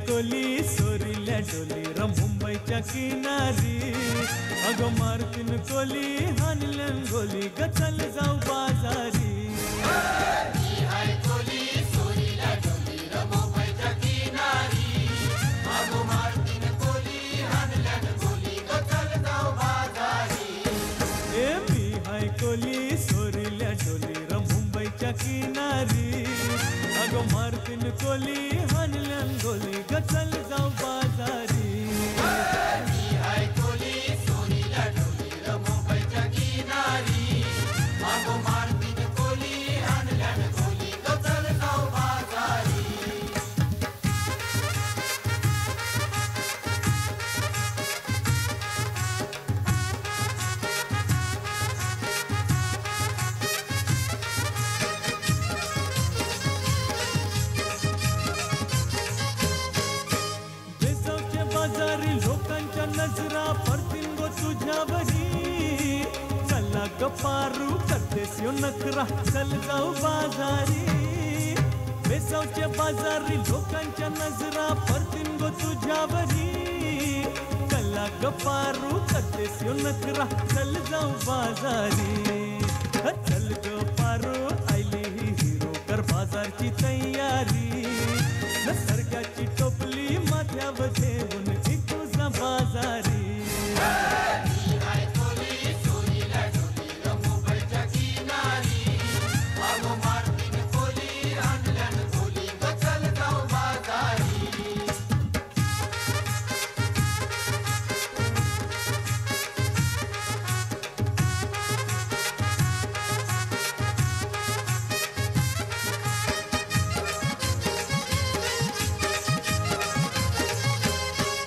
कोली सोरील्या डोली र मुंबईच्या किनारी अगं मारतीन कोली हानल्यान गोली ग चल जाऊ बाजारी कोली सोरील्या डोली र मुंबईच्या किनारी अगं मारतीन कोली हानल्यान गोली ग चल जाऊ बाजारी बाजारी लोकांच्या नजरा पडतील गो तुझ्यावरी चला ग पारू करतेस यो नखरा चल जाऊ बाजारी बेसावच्या बाजारी लोकांच्या नजरा पडतील गो तुझ्यावरी चला ग पारू करतेस यो नखरा चल जाऊ बाजारी चल ग पारू